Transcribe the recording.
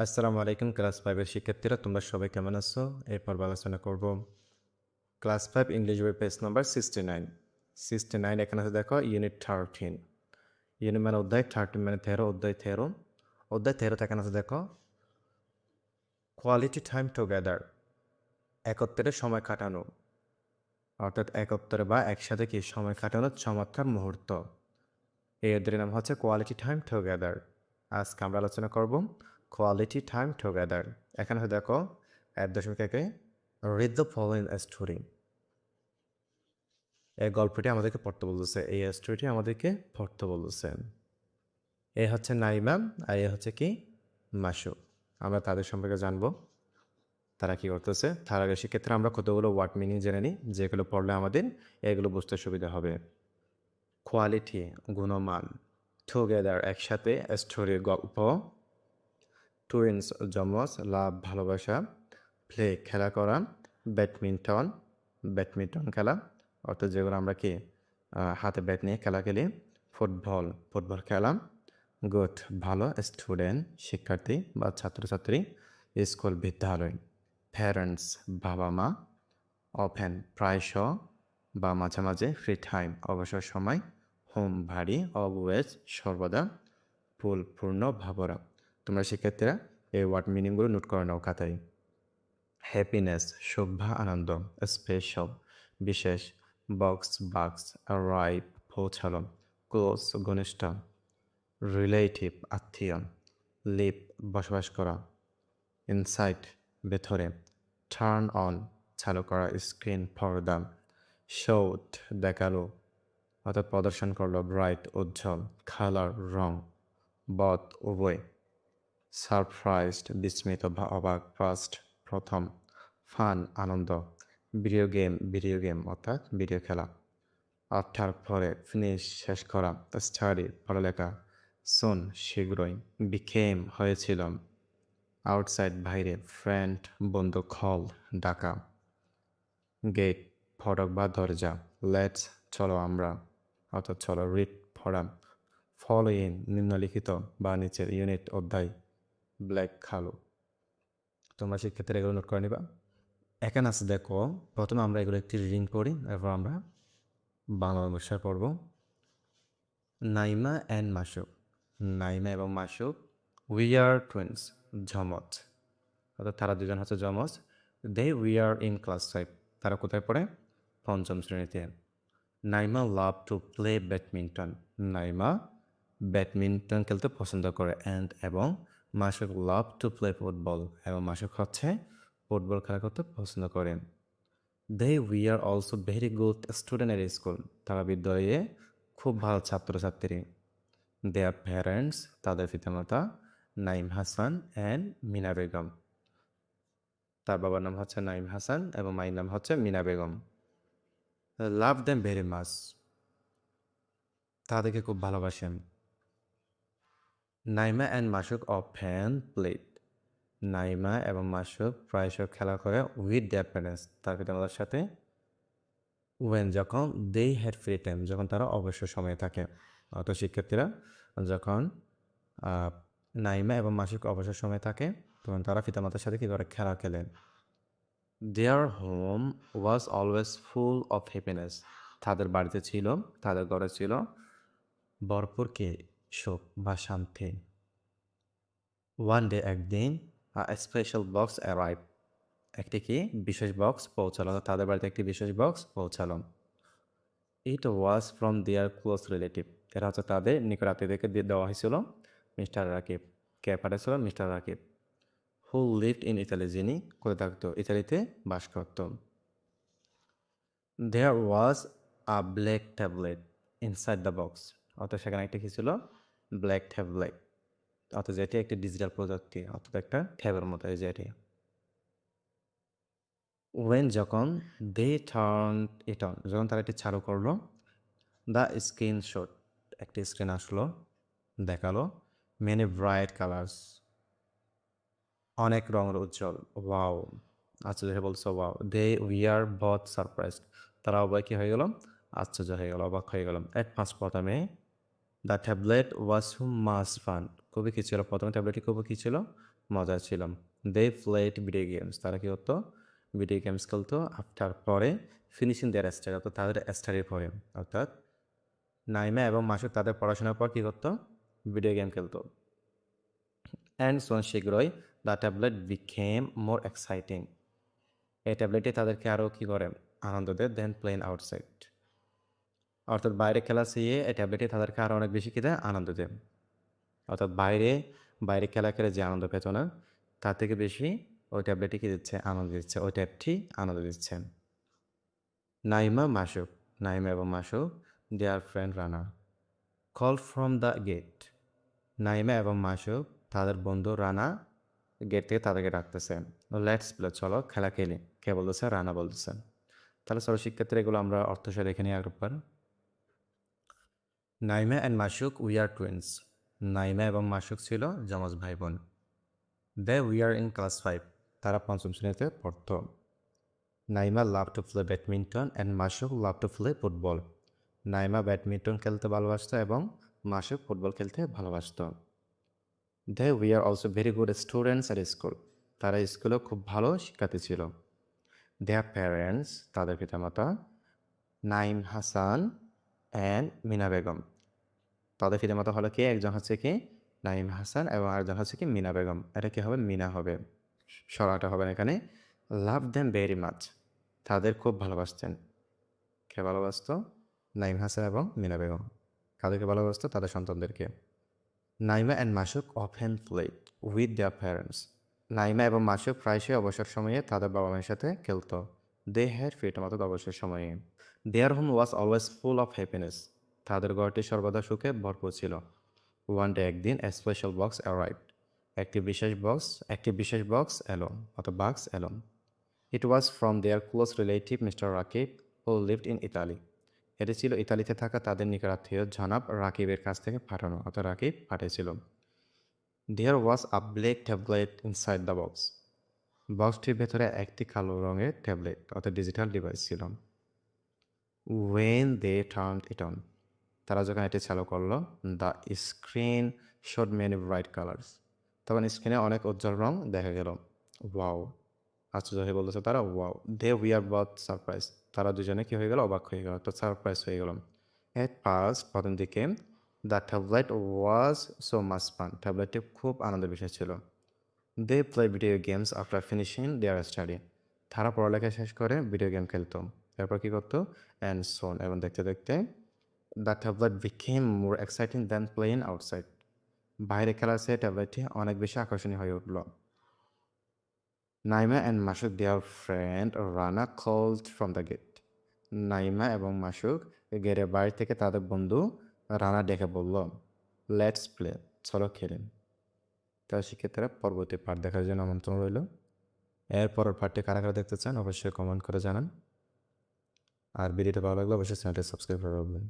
আসসালামু আলাইকুম ক্লাস 5 এর শিক্ষার্থীরা তোমরা সবাই কেমন আছো? এই পর্বে আলোচনা করব ক্লাস 5 ইংলিশ বই পেজ নাম্বার 69। 69 এখানে আছে দেখো ইউনিট 13। ইউনিট মানে অধ্যায় 13 মানে 13 অধ্যায় 13। অধ্যায় 13 এখানে আছে দেখো কোয়ালিটি টাইম টুগেদার একত্রে সময় কাটানো অর্থাৎ একত্রে বা একসাথে কি সময় কাটানোর চমৎকার মুহূর্ত। এই অধ্যায়ের নাম হচ্ছে কোয়ালিটি টাইম টুগেদার। আজকে আমরা আলোচনা করব কোয়ালিটি টাইম টুগেদার। এখানে আছে দেখো 1.1 রিড দ্য ফলোইং স্টোরি। এই গল্পটি আমাদেরকে পড়তে বলতেছে, এই স্টোরিটি আমাদেরকে পড়তে বলতেছে। এ হচ্ছে নাইমা আর এ হচ্ছে কি মাসু। আমরা তাদের সম্পর্কে জানবো তারা কি করতেছে। তার আগে সেক্ষেত্রে আমরা কতগুলো ওয়ার্ড মিনিং জেনে নিই, যেগুলো পড়লে আমাদের এগুলো বুঝতে সুবিধা হবে। কোয়ালিটি গুণমান, টুগেদার একসাথে, স্টোরি গল্প, টুইন্স যমজ, লাভ ভালোবাসা, প্লে খেলা করা, ব্যাডমিন্টন ব্যাডমিন্টন খেলা অর্থাৎ যেগুলো আমরা কি হাতে ব্যাট নিয়ে খেলা খেলি, ফুটবল ফুটবল খেলা, গুড ভালো, স্টুডেন্ট শিক্ষার্থী বা ছাত্রছাত্রী, স্কুল বিদ্যালয়, প্যারেন্টস বাবা মা, অফেন প্রায়শ বা মাঝে মাঝে, ফ্রি টাইম অবসর সময়, হোম ভারী, অলওয়েজ সর্বদা, ফুল পূর্ণ ভাবরা। তোমরা শিক্ষার্থীরা এই ওয়ার্ড মিনিংগুলো নোট করে নাও খাতায়। হ্যাপিনেস সুখ বা আনন্দ, স্পেশাল বিশেষ, বক্স বাক্স, রাইভ পৌঁছালো, ক্লোজ ঘনিষ্ঠ, রিলেটিভ আত্মীয়, লিভ বসবাস করা, ইনসাইট ভেতরে, টার্ন অন চালু করা, স্ক্রিন পর্দা, শোট দেখালো অর্থাৎ প্রদর্শন করলো, ব্রাইট উজ্জ্বল, কালার রং, বধ উভয়, সারপ্রাইজড বিস্মিত বা অবাক, ফার্স্ট প্রথম, ফান আনন্দ, ভিডিও গেম অর্থাৎ ভিডিও খেলা, আফটার পরে, ফিনিশ শেষ করা, স্টাডি পড়ালেখা, সুন শীঘ্রই, বিকেম হয়েছিল, আউটসাইড বাইরে, ফ্রেন্ড বন্ধু, কল ডাকা, গেট ফটক বা দরজা, লেটস চলো আমরা অর্থাৎ চলো, রিড পড়া, ফলো ইন নিম্নলিখিত বা নিচের ইউনিট অধ্যায়, ব্ল্যাক খালো। তোমরা শিক্ষার্থীরা এগুলো নোট করে নিবা। এখানে আছে দেখো, প্রথমে আমরা এগুলো একটি রিডিং করি, এরপর আমরা বাংলা অনুসার পড়ব। নাইমা অ্যান্ড মাসুক, নাইমা এবং মাসুক, উই আর টুইন্স যমজ অর্থাৎ তারা দুজন হচ্ছে যমজ। উই আর ইন ক্লাস 5, তারা কোথায় পড়ে? পঞ্চম শ্রেণীতে। Naima love to play badminton, Naima badminton খেলতে পছন্দ করে, অ্যান্ড এবং মাসুক লাভ টু প্লে ফুটবল, এবং মাসুক হচ্ছে ফুটবল খেলা করতে পছন্দ করেন। We are also very good student এর স্কুল, তারা বিদ্যালয়ে খুব ভালো ছাত্রছাত্রী। দেয়ার প্যারেন্টস, তাদের পিতামাতা, নাইম হাসান অ্যান্ড মিনা বেগম, তার বাবার নাম হচ্ছে নাইম হাসান এবং মায়ের নাম হচ্ছে Meena Begum. Love them very much, তাদেরকে খুব ভালোবাসেন। Naima and Masuk often played, Naima এবং মাসুক প্রায়শ খেলা করে উইথ দেয়ার প্যারেন্টস, তার পিতামাতার সাথে। ওয়েন যখন, দে হ্যাড ফ্রি টাইম যখন তারা অবসর সময়ে থাকে, অত শিক্ষার্থীরা যখন নাইমা এবং মাসুক অবসর সময়ে থাকে তখন তারা পিতামাতার সাথে কী করে? খেলা খেলেন। Their whom was always full of happiness, তাদের বাড়িতে ছিল, তাদের ঘরে ছিল ভরপুর কে সুখ বা শান্তি। ওয়ান ডে একদিন, স্পেশাল বক্স অ্যারাইভ, একটি কি বিশেষ বক্স পৌঁছালো, তাদের বাড়িতে একটি বিশেষ বক্স পৌঁছালো। It was from their close relative, এটা হচ্ছে তাদের নিকট আত্মীয়দেরকে দিয়ে দেওয়া হয়েছিল। মিস্টার রাকিব, কে পাঠিয়েছিল? Mister Rakib. Who lived in Italy, যিনি কোথায় থাকতো? ইতালিতে বাস করত। There was a black tablet inside the box, অর্থাৎ সেখানে একটা কি ছিল? ব্ল্যাক ট্যাবলেট, অর্থাৎ যেটি একটি ডিজিটাল প্রযুক্তি, অর্থাৎ একটা ট্যাবের মতো, এই যেটি। ওয়েন যখন, দে টার্ন ইট অন যখন তারা এটি চালু করলো, দ্য স্ক্রিনশট একটি স্ক্রিন আসলো, দেখালো, মেনি ব্রাইট কালার্স অনেক রঙের উজ্জ্বল, ওয়াও আশ্চর্য হয়ে বলছো wow. We are both surprised, তারা উভয় কি হয়ে গেল? আশ্চর্য হয়ে গেল, অবাক হয়ে গেলাম। এট ফার্স্ট প্রথমে, the tablet was much fun, খুবই কী ছিল? প্রথমে ট্যাবলেটটি খুবই কী ছিল? মজা ছিল। দে প্লেড ভিডিও গেমস, তারা কী করতো? ভিডিও গেমস খেলতো আফটার পরে ফিনিশিং দেয়ার স্টাডি, অর্থাৎ তাদের স্টাডির পরে। অর্থাৎ নাইমা এবং মাসুদ তাদের পড়াশোনার পর কী করতো? ভিডিও গেম খেলতো। অ্যান্ড সোন শীঘ্রই the tablet became more exciting, এই ট্যাবলেটটি তাদেরকে আরও কী করে? আনন্দ দেয় দেন প্লেন আউটসাইড, অর্থাৎ বাইরে খেলা চেয়ে এই ট্যাবলেটটি তাদেরকে আরও অনেক বেশি কী দেয়? আনন্দ দেয়। অর্থাৎ বাইরে বাইরে খেলা খেলে যে আনন্দ পেত না, তার থেকে বেশি ওই ট্যাবলেটটি কী দিচ্ছে? আনন্দ দিচ্ছে, ওই ট্যাবটি আনন্দ দিচ্ছে। নাইমা মাসুক, নাইমা এবং Masuk their friend Rana call from the gate, Naima এবং মাসুক তাদের বন্ধু রানা গেট থেকে তাদেরকে ডাকতেছে। লেটস প্লে, চলো খেলা খেলি। কে বলতেছে? রানা বলতেছে। তাহলে চলো শিক্ষার্থীরা, এগুলো আমরা অর্থ সহ দেখে নিই একবার। Naima and Masuk we are twins, Naima এবং মাসুক ছিল যমজ ভাই বোন। They we are in class 5, তারা 5ম শ্রেণীতে পড়ত। Naima love to play badminton and Masuk love to play football, Naima badminton খেলতে ভালোবাসত এবং মাসুক ফুটবল খেলতে ভালোবাসত। They we are also very good students at school, তারা স্কুলেও খুব ভালো শিক্ষার্থী ছিল। দেয়ার প্যারেন্টস, তাদের পিতামাতা, নাইম হাসান অ্যান্ড মিনা বেগম, তাদের পিতামাতা হলো কি? একজন হচ্ছে কি নাইম হাসান এবং আরেকজন হচ্ছে কি মিনা বেগম। এটা কি হবে? মিনা হবে, সরাটা হবে না এখানে। লাভ দেম ভেরি মাচ, তাদের খুব ভালোবাসতেন। কে ভালোবাসতো? নাইম হাসান এবং মিনা বেগম। কাদেরকে ভালোবাসতো? তাদের সন্তানদেরকে। Naima and Masuk often played with their parents, Naima এবং মাসুক প্রায়শই অবসর সময়ে তাদের বাবা মায়ের সাথে খেলতো। দে হ্যাড ফ্রিডম, অর্থাৎ অবসর সময়ে। Their whom was always full of happiness, তাদের ঘরটি সর্বদা সুখে ভরপুর ছিল। ওয়ান ডে, একদিন, এ স্পেশাল বক্স অ্যারাইভড, একটি বিশেষ বক্স এলো, অর্থাৎ বাক্স এলো। It was from their close relative mister Rakib who lived in Italy, এটি ছিল ইতালিতে থাকা তাদের নিকটাত্মীয় জনাব রাকিবের কাছ থেকে পাঠানো, অর্থাৎ রাকিব পাঠিয়েছিল। There was a black tablet inside the box, বক্সটির ভেতরে একটি কালো রঙের ট্যাবলেট, অর্থাৎ ডিজিটাল ডিভাইস ছিল। When they turned it on, তারা যখন এটি চালু করলো, the screen showed many bright colours, তখন স্ক্রিনে অনেক উজ্জ্বল রং দেখা গেল। ওয়াও, আশ্চর্য হয়ে বলতেছে তারা, wow. They we are both surprise, তারা দুজনে কী হয়ে গেল? অবাক হয়ে গেল, তো সারপ্রাইজ হয়ে গেল। এট ফার্স্ট, প্রথম দিকে, the tablet was so much fun, ট্যাবলেটটি খুব আনন্দের বিষয় ছিল। They play video games after finishing their study, তারা পড়ালেখা শেষ করে ভিডিও গেম খেলতো। এরপর কী করতো? অ্যান্ড সোন, এবং দেখতে দেখতে the tablet became more exciting than playing outside, বাইরে খেলার চেয়ে ট্যাবলেটটি অনেক বেশি আকর্ষণীয় হয়ে উঠল। Naima and Masuk their friend Rana called from the gate, Naima এবং মাসুক গেটের বাইরে থেকে তাদের বন্ধু রানা ডেকে বলল, লেটস প্লে, চলো খেলেন। তার শিক্ষার্থীরা পরবর্তী পার্ট দেখার জন্য আমন্ত্রণ রইল। এর পরের পার্টটি কারা কারা দেখতে চান অবশ্যই কমেন্ট করে জানান। আর ভিডিওটা ভালো লাগলে অবশ্যই চ্যানেলটি সাবস্ক্রাইব করে রাখবেন।